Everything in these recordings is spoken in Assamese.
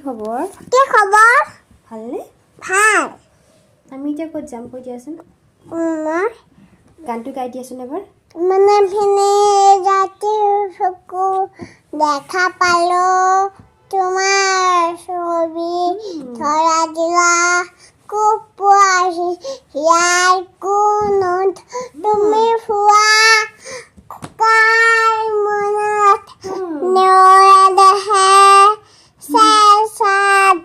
খবৰ? কি খবৰ? ভালনে? ভাল। আমি এতিয়া ক'ত যাম কৈ দিয়াচোন। গানটো গাই দিয়াচোন এবাৰ। মানে ভিনে ৰাতি চকু দেখা পালো তোমাৰ ছবি ধৰা দিলা কুপুৱাহি ইয়াৰ কোনো তুমি ফুৱা কাৰ মনত নেওয়া দেহে চেঁচা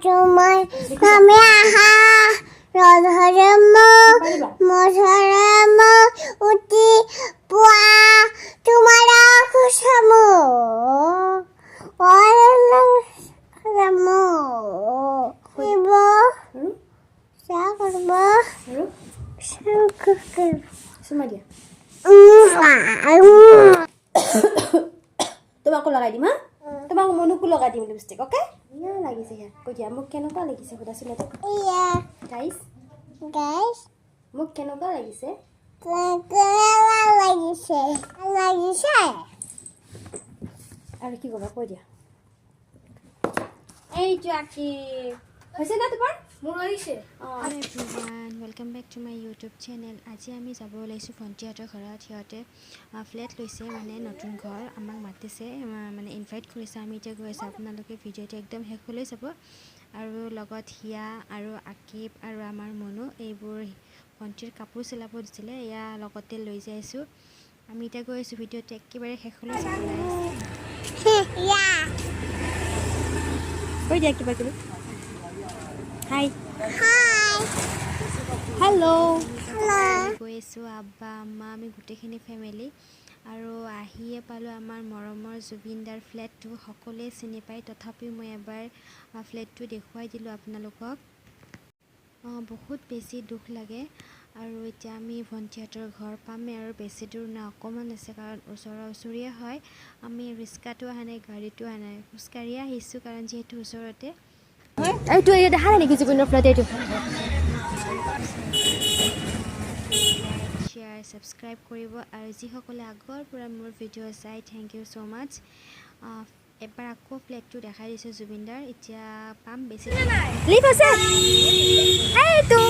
তোমাৰ নামে আহা ৰধৰম মধুৰম উঠি পোৱা তোমাৰ খুশম কৰিব চাহ কৰিব চুমা দিয়া। তোমাকো লগাই দিম হা? তোমাক মনুকো লগাই দিম লিপষ্টিক, অ'কে? ইয়া লাগিছে ইয়াত কৈ দিয়া মোক কেনেকুৱা লাগিছে সোধাচোন এটা। গাইছ মোক কেনেকুৱা লাগিছে? লাগিছে আৰু কি ক'বা কৈ দিয়া। এইটো আকি হৈছে না তোমাৰ? মোৰ হৈছে। Hello' everyone, welcome back to my YouTube channel. আজি আমি যাব ওলাইছোঁ ভণ্টিহঁতৰ ঘৰত। সিহঁতে ফ্লেট লৈছে, মানে নতুন ঘৰ। আমাক মাতিছে, মানে ইনভাইট কৰিছে। আমি এতিয়া গৈ আছোঁ। আপোনালোকে ভিডিঅ'টো একদম শেষলৈ চাব। আৰু লগত হিয়া আৰু আকিব আৰু আমাৰ মনু এইবোৰ ভণ্টিৰ কাপোৰ চিলাব দিছিলে, এয়া লগতে লৈ যাই আছোঁ। আমি এতিয়া গৈ আছোঁ। ভিডিঅ'টো একেবাৰে শেষলৈ চাবলৈ কৈ দিয়া কিবা কিবি। হাই হেল্ল' গৈ আছোঁ আব্বা আম্মা আমি গোটেইখিনি ফেমিলি। আৰু আহিয়ে পালোঁ আমাৰ মৰমৰ জুবিনদাৰ ফ্লেটটো। সকলোৱে চিনি পায়, তথাপিও মই এবাৰ ফ্লেটটো দেখুৱাই দিলোঁ আপোনালোকক। বহুত বেছি দুখ লাগে। আৰু এতিয়া আমি ভণ্টিহঁতৰ ঘৰ পামেই আৰু বেছি দূৰ নাই, অকণমান আছে, কাৰণ ওচৰীয়া হয়। আমি ৰিক্সাটো অহা নাই, গাড়ীটো অহা নাই, খোজকাঢ়িয়ে আহিছোঁ, কাৰণ যিহেতু ওচৰতে। এইটো দেখা নাই নেকি জুবিনৰ ফ্লেট? এইটো লাইক শ্বেয়াৰ ছাবস্ক্ৰাইব কৰিব। আৰু যিসকলে আগৰ পৰা মোৰ ভিডিঅ' চাই থেংক ইউ ছ' মাছ। এবাৰ আকৌ ফ্লেটটো দেখাই দিছোঁ জুবিনদাৰ। এতিয়া পাম বেছি লিফ আছে এইটো।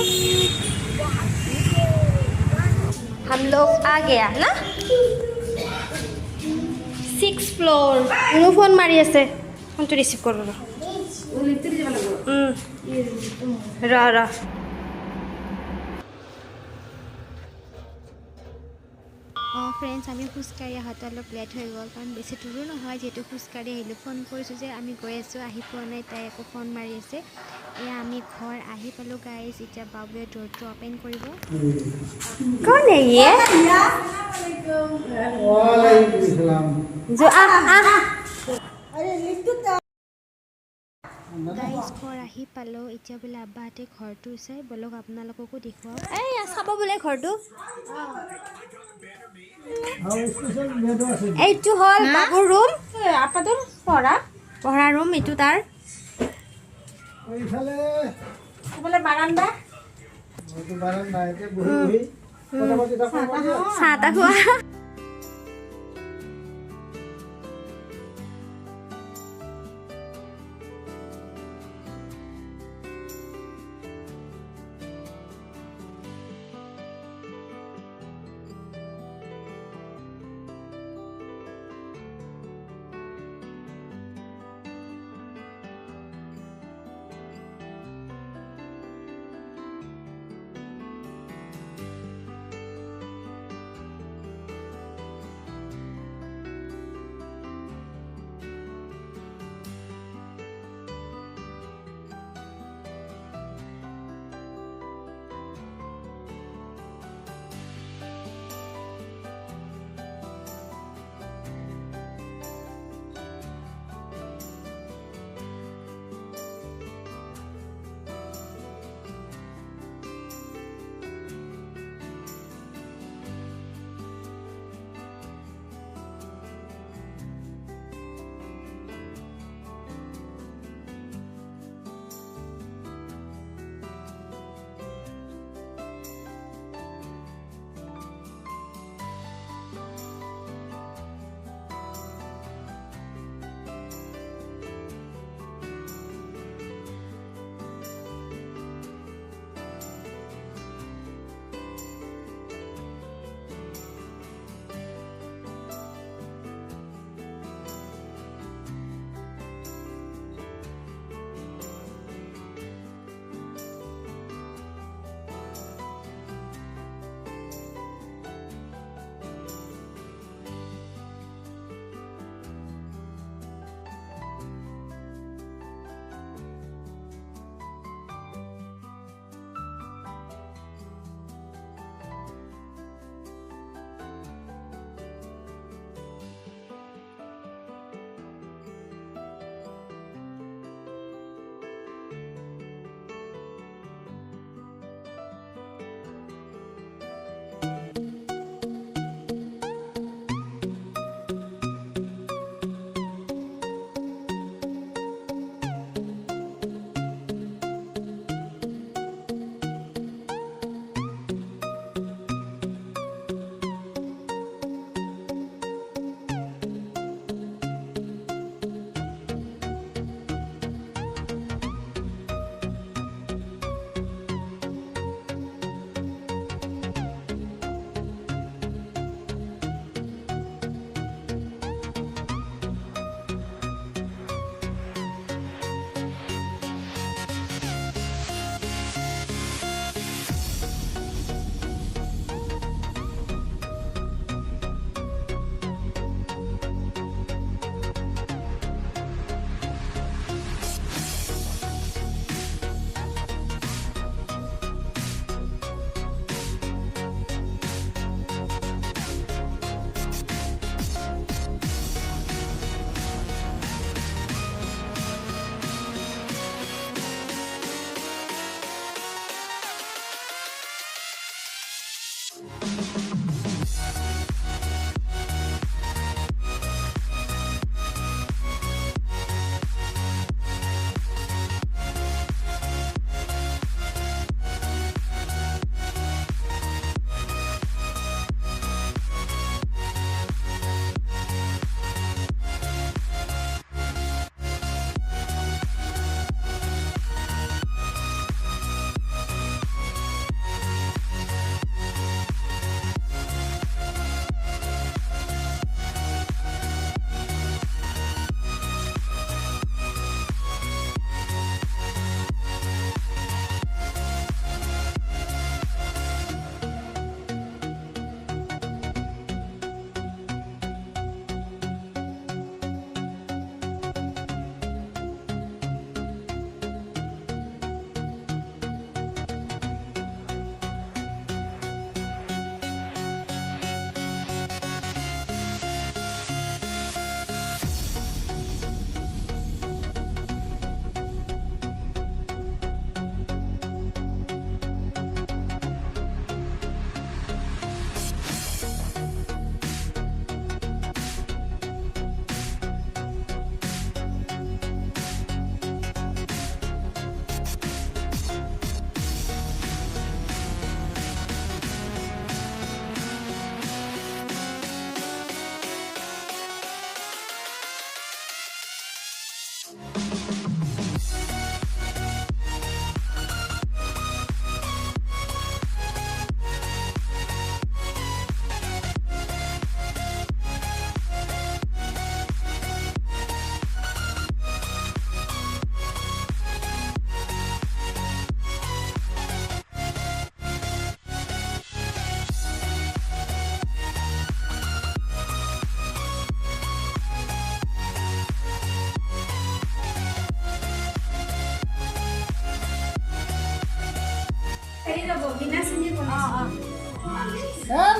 हम लोग आ गया ना 6th फ्लोर। মোৰ ফোন মাৰি আছে, ফোনটো ৰিচিভ কৰোঁ ৰ। ফ্ৰেণ্ডছ, আমি খোজকাঢ়ি আহোঁতে অলপ লেট হৈ গ'ল, কাৰণ বেছি দূৰো নহয়, যিহেতু খোজকাঢ়ি আহিলোঁ। ফোন কৰিছোঁ যে আমি গৈ আছোঁ, আহি পোৱা নাই, তাই আকৌ ফোন মাৰি আছে। এয়া আমি ঘৰ আহি পালোঁ গাইজ। এতিয়া বাবুৱে ডোৰটো অ'পেন কৰিব। कौन है ये? जो গাইজ ঘৰ আহি পালোঁ। এতিয়া বোলে আব্বাহঁতে ঘৰটো চাই, ব'লক আপোনালোককো দেখুৱাওক। এই চাব বোলে ঘৰটো। এইটো হ'ল বাবুৰ ৰুম, আপাটোৰ পঢ়া ৰুম। এইটো তাৰ বাৰান্দা। চাহ তাহ খোৱা।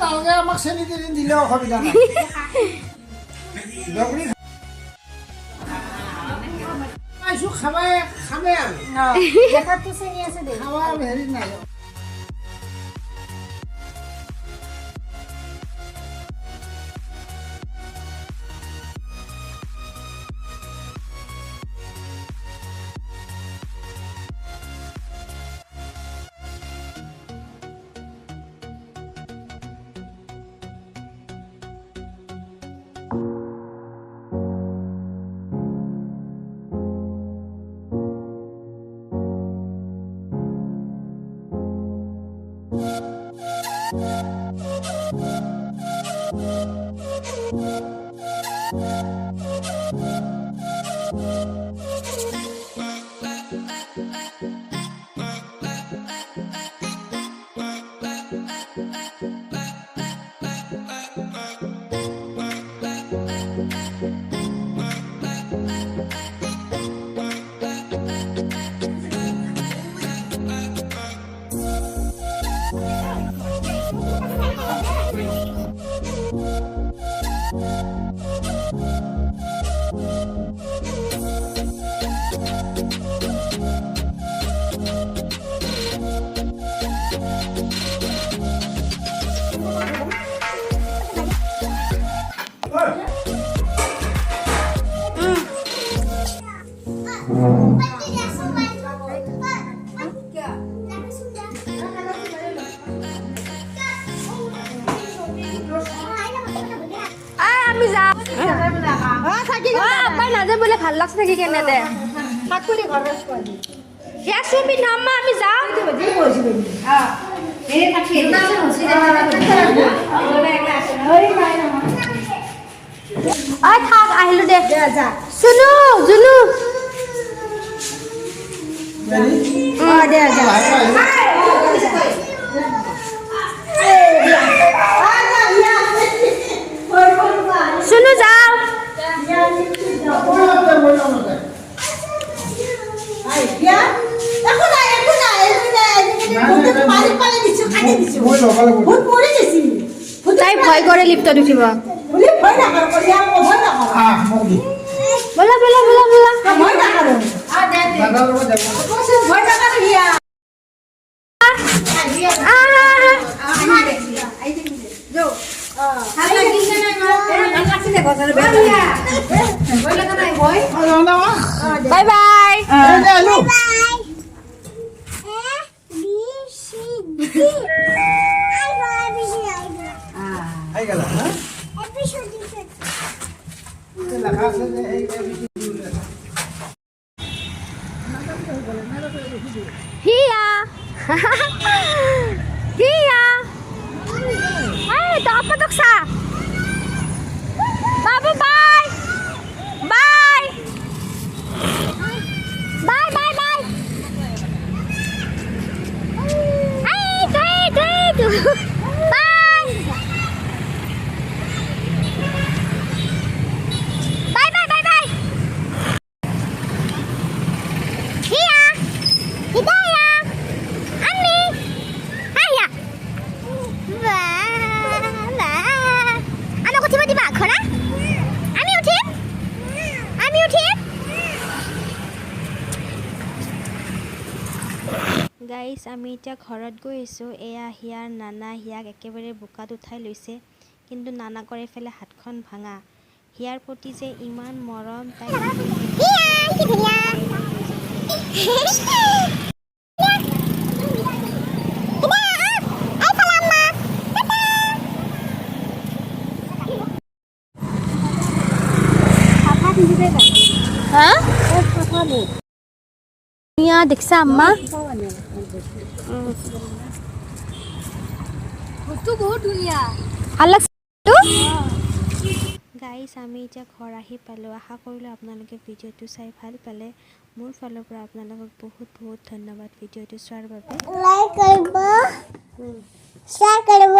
নালাগে আমাক চেনি তেনি দিলে অসুবিধা নাই দগৰি খাইছোঁ খাবাই খাবে আৰু দেখাততো চেনি আছে দে খাবা হেৰি নাই আমি যাম আব্বাই নাযায় বোলে ভাল লাগছে থাকি কেনে দে ইয়াক চুমি নামা আমি যাম থাক আহিলো দে চুনু জুনু দে যা শুনো যাও তাই ভয় করে লিফ্টত উঠিব বলা বলা বলা বলা বাই বাই হিয়া হিয়া ay dapat sa babu bye bye bye bye bye ay great bye bye bye bye bye hiya hidayah Anni hiya ano ko tiba-tiba ako na? Ami uঠিম? Ami uঠিম? গাইজ আমি এতিয়া ঘৰত গৈ আছোঁ এয়া হিয়াৰ নানা হিয়াক একেবাৰে বোকাত উঠাই লৈছে কিন্তু নানাকৰ এইফালে হাতখন ভাঙা হিয়াৰ প্ৰতি যে ইমান মৰম তাই Iya, deksa amma. Itu বহুত ধুনীয়া। ভাল লাগছে তো? গাইজ আমি এতিয়া ঘৰ আহি পালোঁ আশা কৰিলোঁ আপোনালোকে ভিডিঅ'টো চাই ভাল পালে মোৰ ফালৰ পৰা আপোনালোকক বহুত বহুত ধন্যবাদ ভিডিঅ'টো চোৱাৰ বাবে লাইক কৰিব শ্বেয়াৰ কৰিব